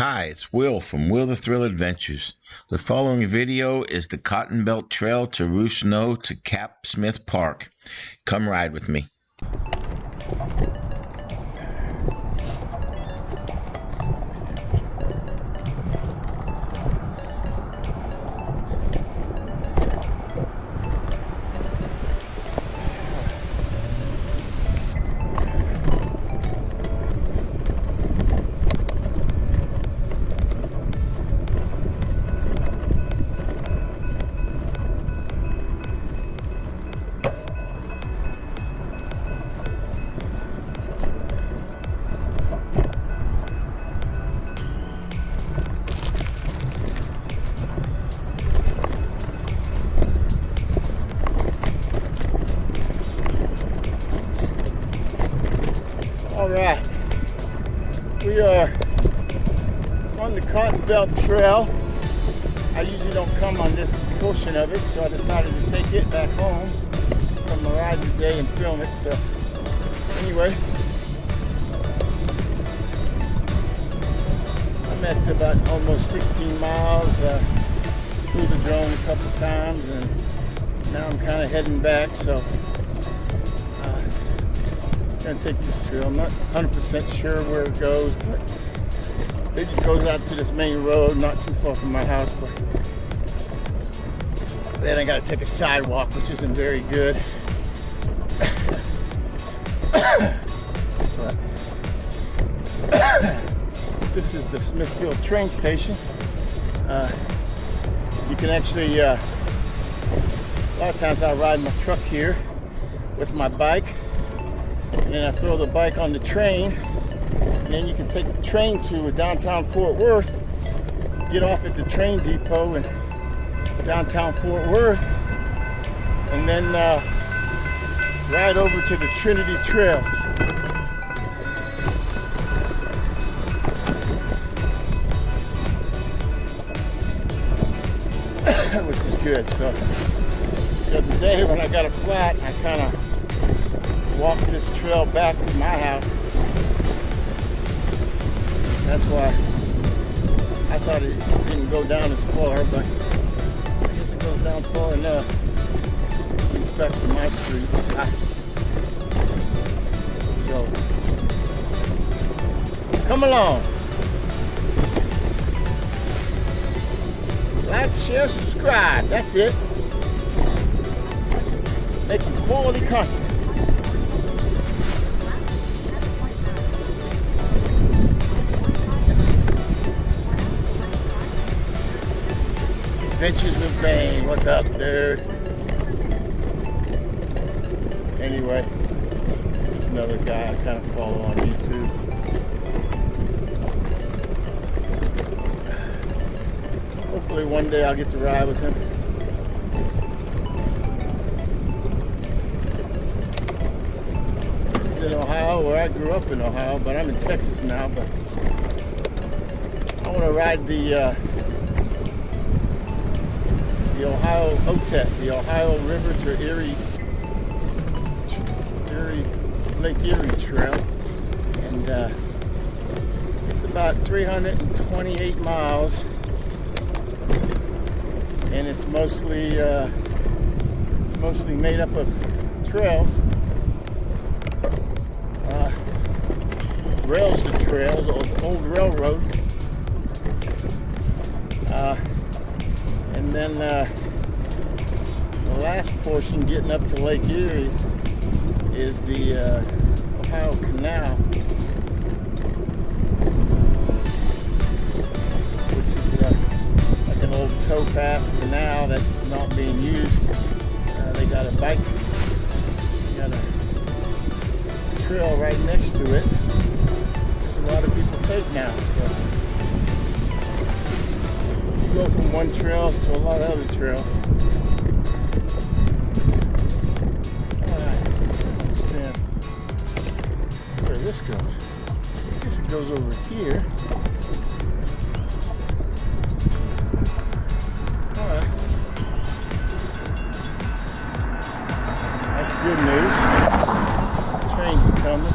Hi, it's Will from Will the Thrill Adventures. The following video is the Cotton Belt Trail to Rufe to Capp Smith Park. Come ride with me. Alright, we are on the Cotton Belt Trail. I usually don't come on this portion of it, so I decided to take it back home from my ride today and film it. So anyway, I'm at about almost 16 miles, flew the drone a couple times, and now I'm kind of heading back. So I'm gonna take this trail. I'm not 100% sure where it goes, but it goes out to this main road, not too far from my house. But then I gotta take a sidewalk, which isn't very good. This is the Smithfield train station. You can actually, a lot of times I ride my truck here with my bike. And then I throw the bike on the train, and then you can take the train to downtown Fort Worth, get off at the train depot in downtown Fort Worth, and then ride over to the Trinity Trails. Which is good. So the other day when I got a flat, I kind of walk this trail back to my house. That's why I thought it didn't go down as far, but I guess it goes down far enough. It's back to my street. So come along. Like, share, subscribe. That's it. Making quality content. Adventures with Bane. What's up, dude? Anyway, there's another guy I kind of follow on YouTube. Hopefully one day I'll get to ride with him. He's in Ohio, where I grew up in Ohio, but I'm in Texas now. But I want to ride the Ohio OTET, the Ohio River to Lake Erie Trail, and it's about 328 miles, and it's mostly made up of trails, rails to trails, old railroads. And then the last portion, getting up to Lake Erie, is the Ohio Canal, which is like an old towpath canal that's not being used. They got a trail right next to it. There's a lot of people take now, so go from one trail to a lot of other trails. Alright, so I don't understand where this goes. I guess it goes over here. Alright. That's good news. Trains are coming.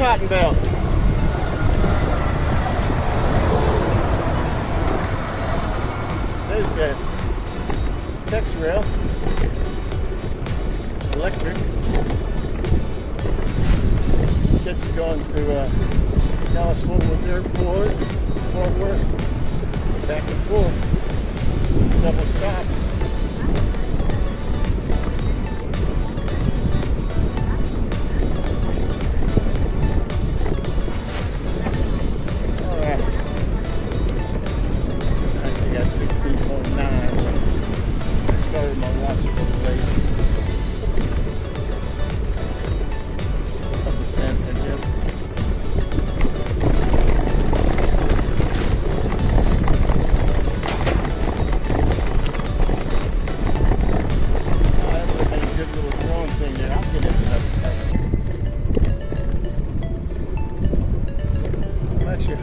cotton belt. There's the Tex rail, electric. Gets you going to Dallas Fort Worth Airport, Fort Worth, back and forth, several stops.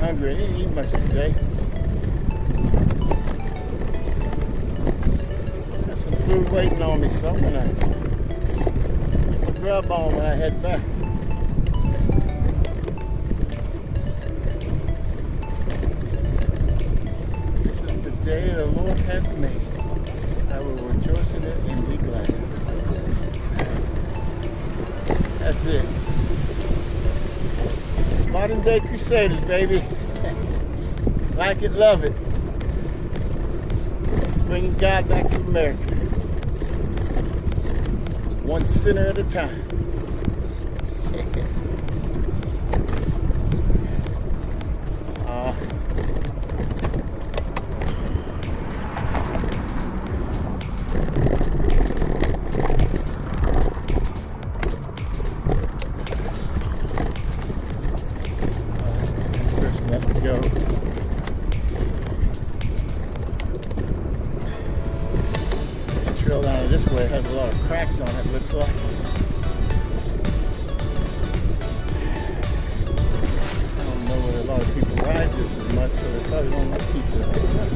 Hungry. I didn't eat much today. Got some food waiting on me, so I'm gonna get my grub on when I head back. This is the day the Lord hath made. I will rejoice in it and be glad. That's it. Modern day Crusaders, baby. Like it, love it. Bringing God back to America. One sinner at a time. Go. The trail down this way has a lot of cracks on it, looks like. I don't know whether a lot of people ride this as much, so they probably don't like people. I don't know.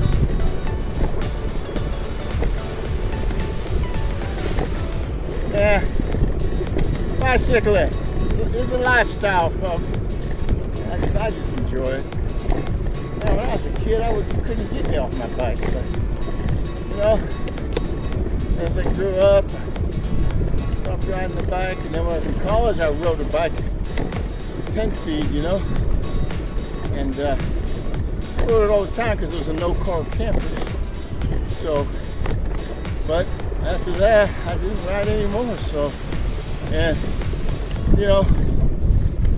Yeah, bicycling. It's a lifestyle, folks. I just enjoy it. Now, when I was a kid, you couldn't get me off my bike, but you know, as I grew up, I stopped riding the bike, and then when I was in college, I rode a bike, 10-speed, you know, and I rode it all the time because it was a no-car campus. So, but after that, I didn't ride anymore. So, and you know,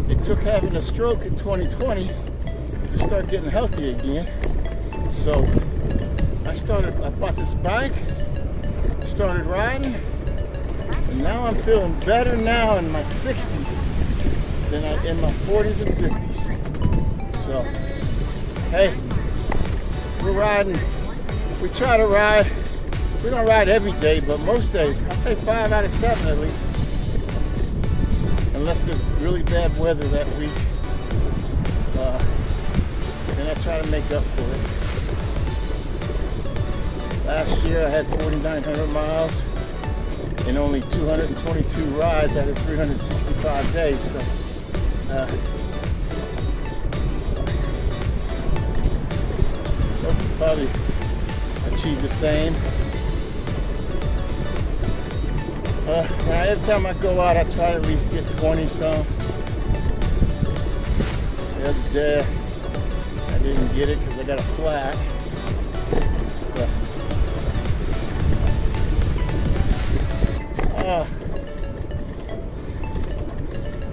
it took having a stroke in 2020 to start getting healthy again. So I bought this bike, started riding, and now I'm feeling better now in my 60s than in my 40s and 50s. So, hey, we're riding. We try to ride. We don't ride every day, but most days, I say 5 out of 7 at least. Unless there's really bad weather that week, then I try to make up for it. Last year I had 4,900 miles and only 222 rides out of 365 days. So, hope to probably achieve the same. Every time I go out, I try to at least get 20 some. The other day, I didn't get it because I got a flat. But,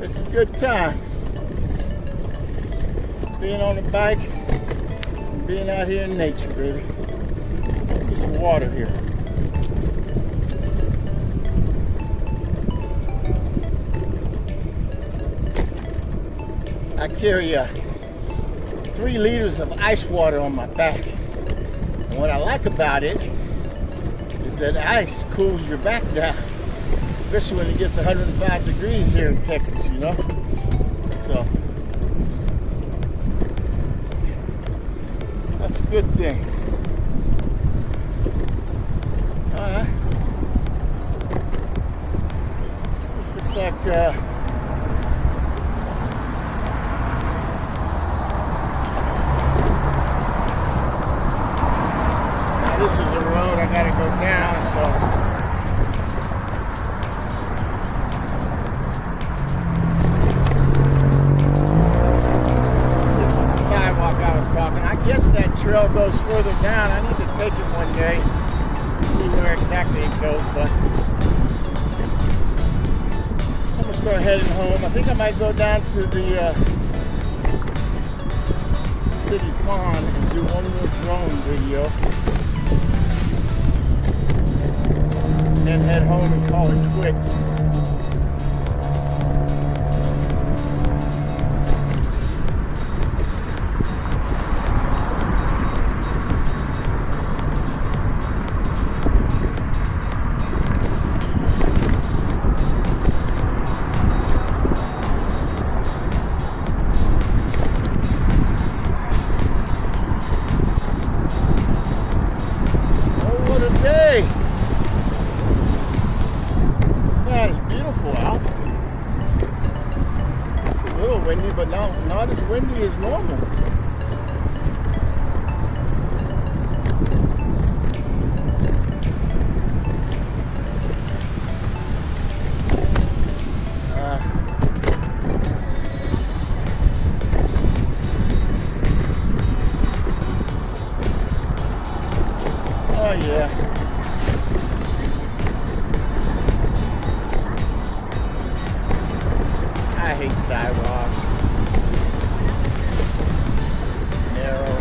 it's a good time. Being on the bike, and being out here in nature, baby. Get some water here. I carry 3 liters of ice water on my back. And what I like about it is that ice cools your back down, especially when it gets 105 degrees here in Texas, you know? So, that's a good thing. Alright. This looks like road I gotta go down, so this is the sidewalk I was talking. I guess that trail goes further down. I need to take it one day, see where exactly it goes, but I'm gonna start heading home. I think I might go down to the city pond and do one more drone video, then head home and call it quits. Man, it's beautiful out. It's a little windy, but not as windy as normal. Oh yeah. I hate sidewalks. Narrow.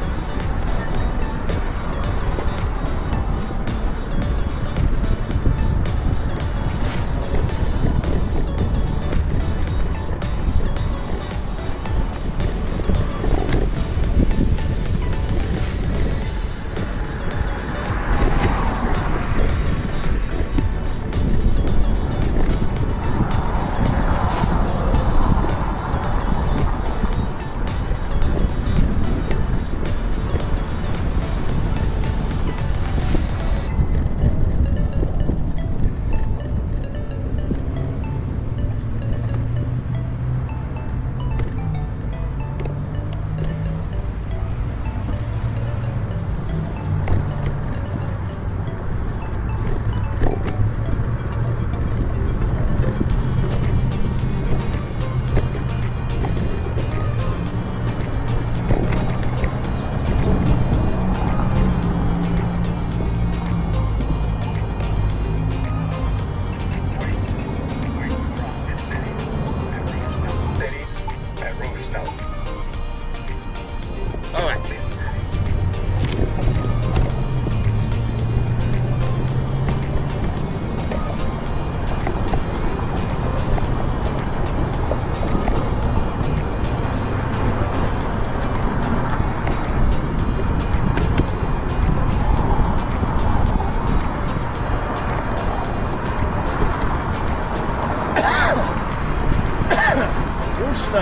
Rufe.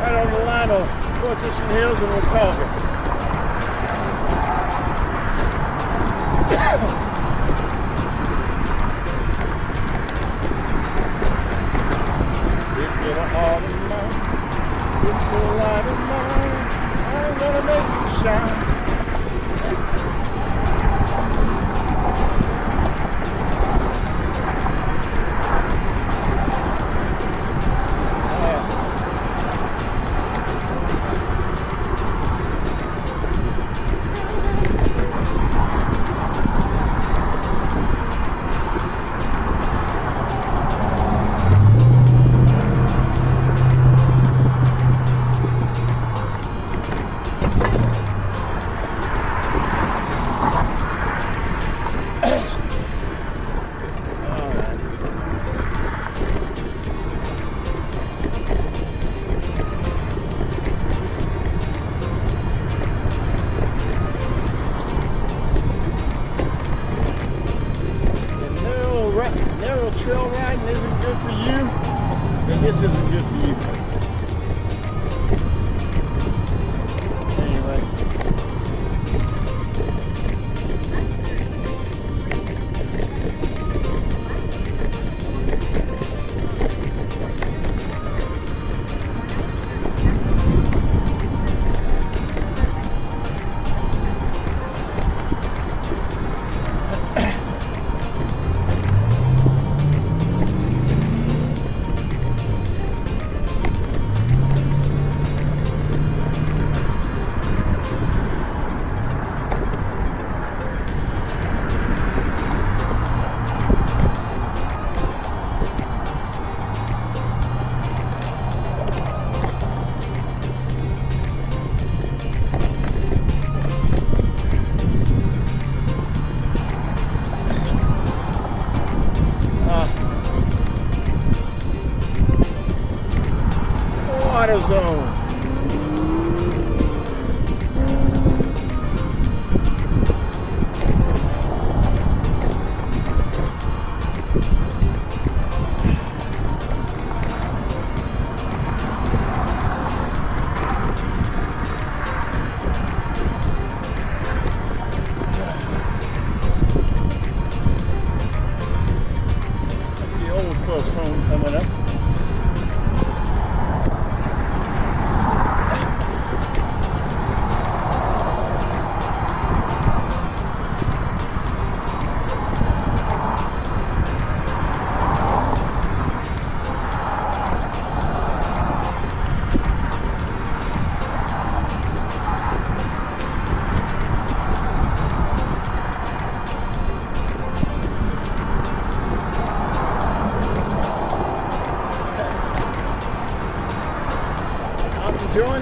Right on the line of Fortress and Hills, and we're talking. This little heart of mine, this little light of mine, I'm gonna make it shine. Narrow trail riding isn't good for you, then this isn't good for you. Anyway.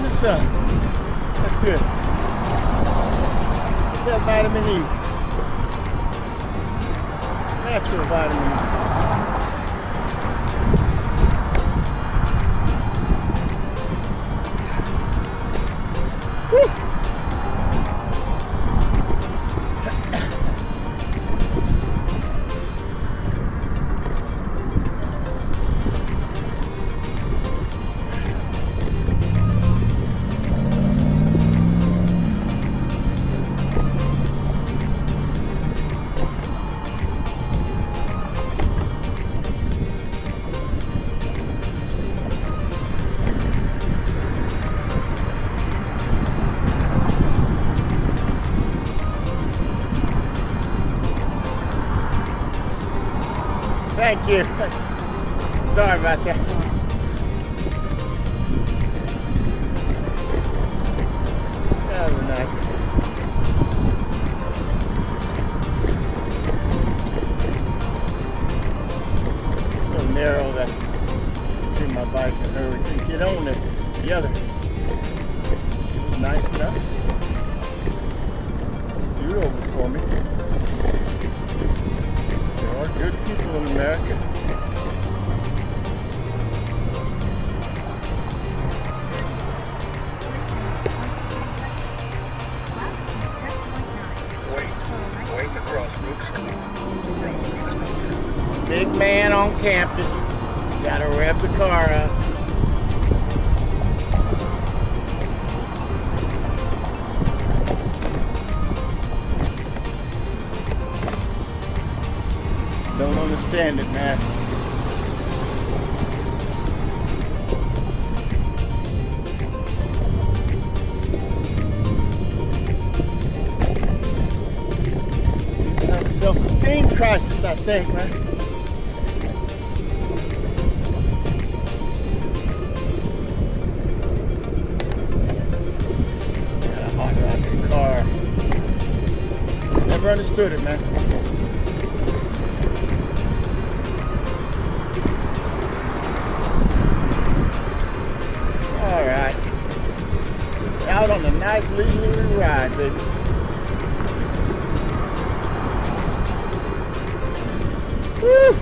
in the sun. That's good. Get that vitamin E. Natural vitamin E. Woo. Thank you. Sorry about that. That was nice. It's so narrow that between my bike and her, we couldn't get on there together. She was nice enough to scoot over for me. There are good people in America. Big man on campus. Gotta rev the car up. Don't understand it, man. I have a self-esteem crisis, I think, man. Got a hot rod in the car. Never understood it, man. Alright. Just out on a nice leisurely ride, baby. Woo!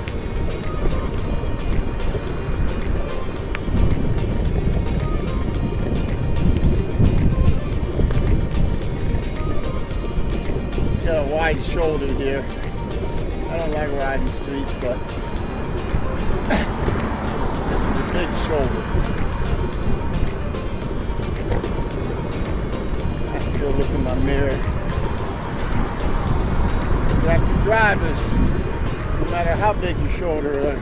Got a wide shoulder here. I don't like riding streets, but this is a big shoulder. I still look in my mirror. Distracted drivers, no matter how big your shoulder is.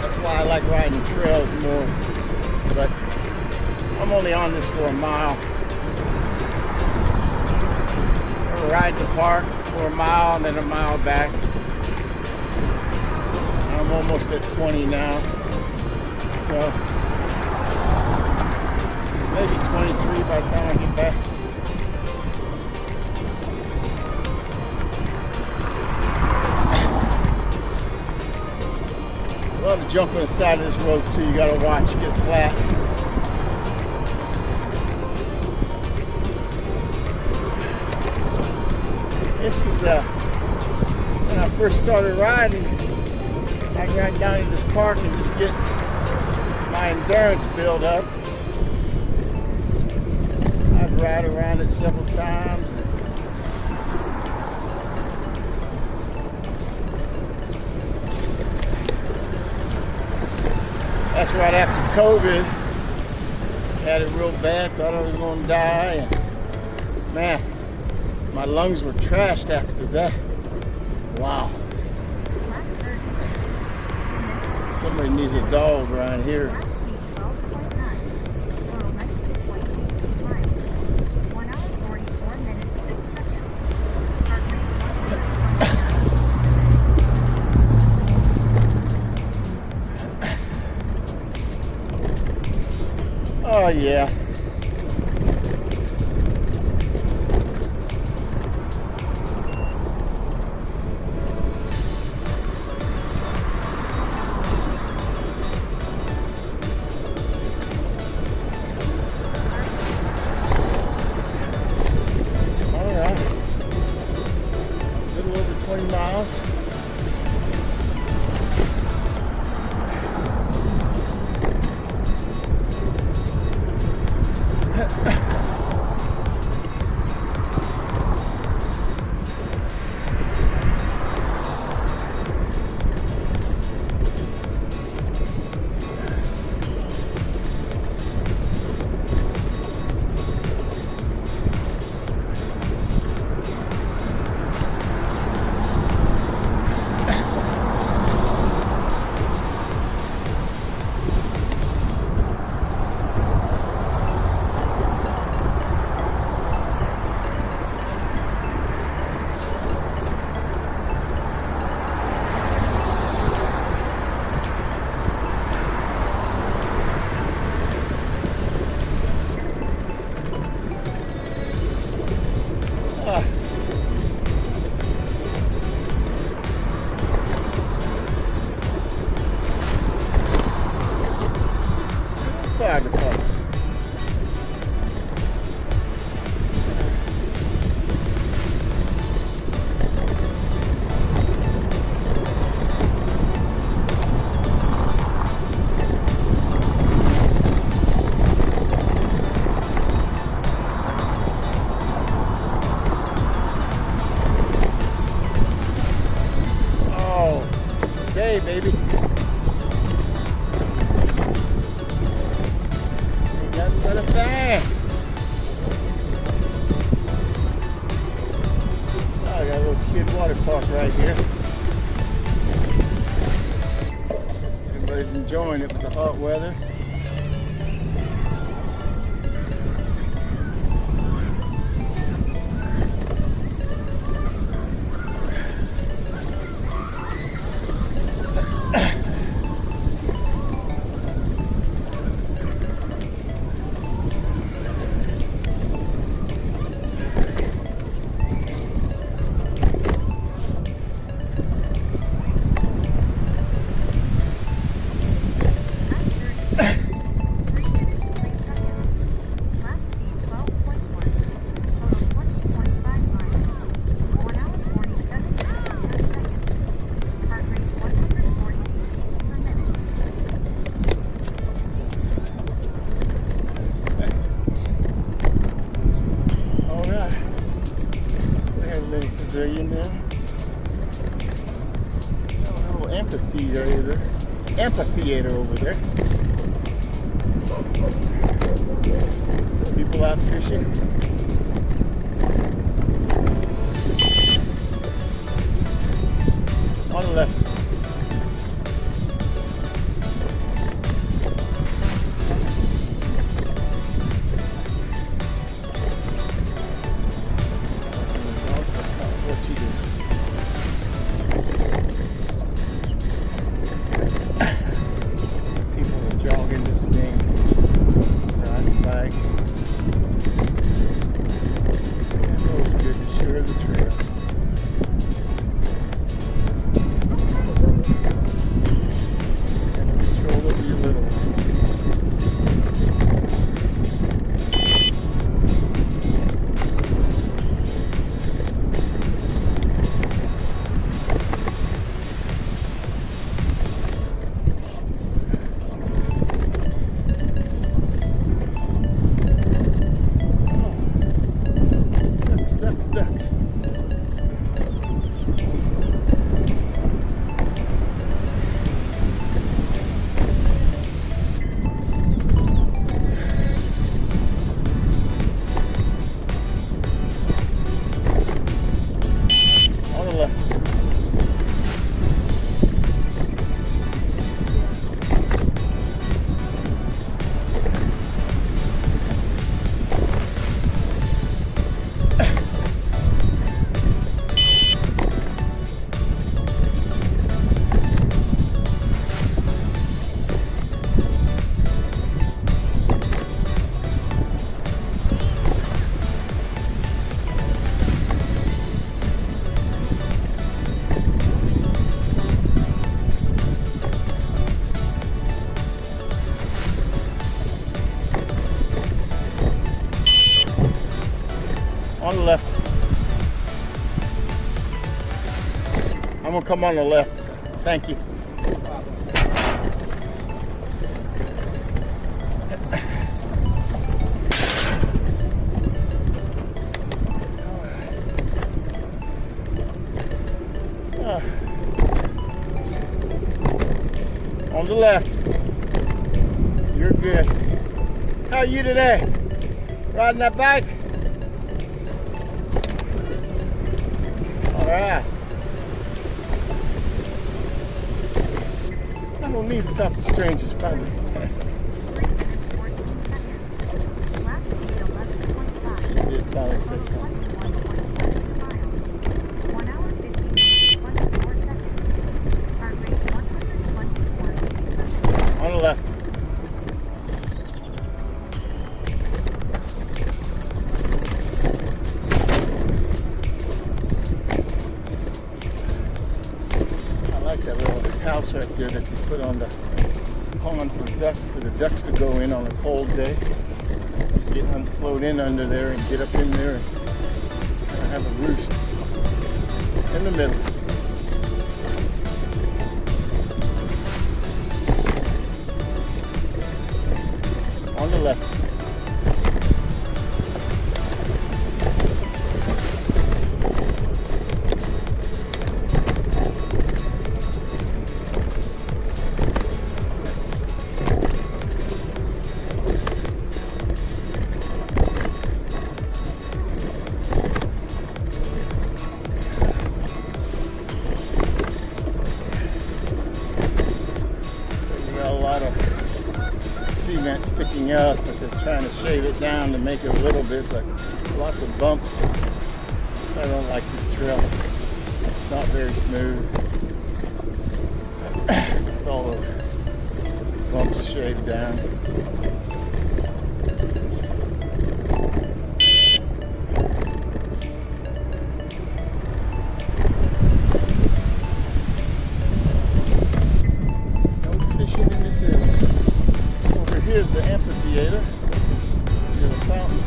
That's why I like riding trails more. But I'm only on this for a mile. I ride the park for a mile and then a mile back. I'm almost at 20 now. So maybe 23 by the time I get back. I love to jump on the side of this road too. You gotta watch, get flat. This is when I first started riding, I'd ride down to this park and just get my endurance built up. I'd ride around it several times. That's right after COVID. Had it real bad, thought I was going to die. And man, my lungs were trashed after that. Wow. Somebody needs a dog around here. Oh yeah. miles. Fire department. Oh, hey, baby. Nothing but a thing. Oh, I got a little kid water park right here. Everybody's enjoying it with the hot weather. Pavilion there. A little amphitheater over there. Some people out fishing. On the left. On the left. gonna come on the left. Thank you. On the left. You're good. How are you today? Riding that bike? All right. I don't need to talk to strangers, probably. She did probably say something. On the left. I like that little house right there that they put on the pond for the ducks to go in on a cold day. Float in under there and get up in there and have a roost in the middle. On the left. We got a lot of cement sticking up, but they're trying to shave it down to make it a little bit, but lots of bumps. I don't like this trail. It's not very smooth. With all those bumps shaved down. No fishing in this area. Over here's the amphitheater. Here's a fountain.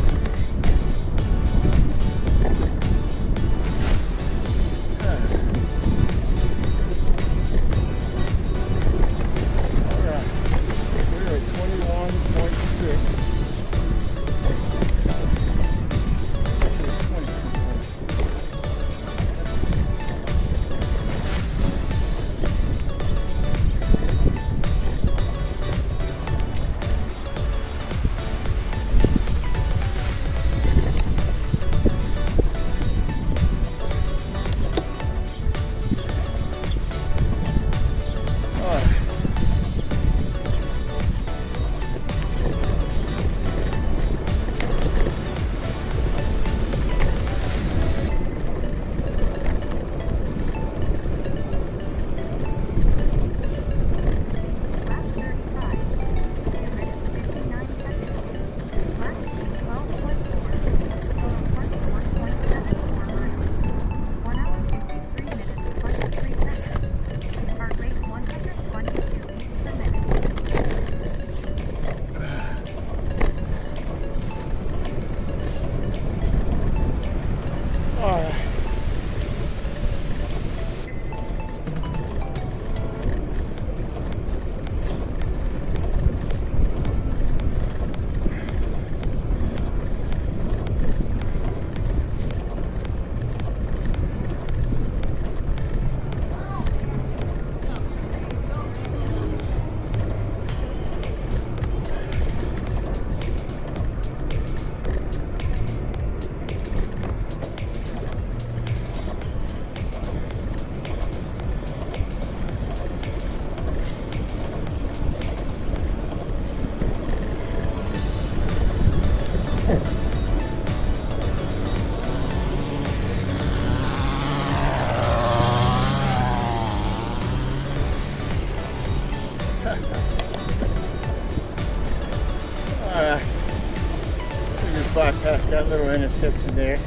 We just bypassed that little intersection there.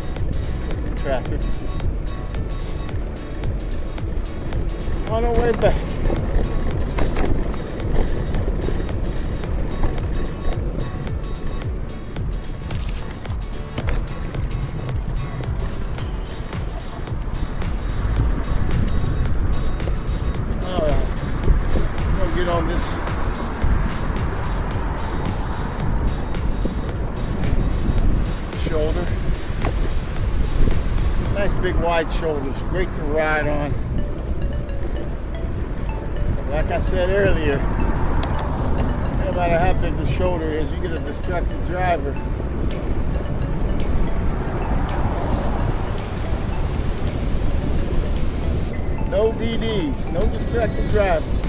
Traffic. On our way back. shoulder. Nice big wide shoulders, great to ride on. Like I said earlier, no matter how big the shoulder is, you get a distracted driver. No DDs, no distracted drivers.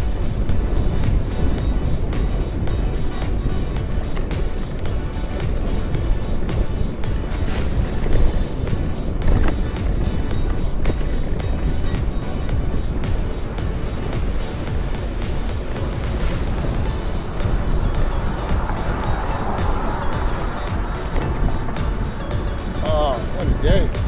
Oh, what a day.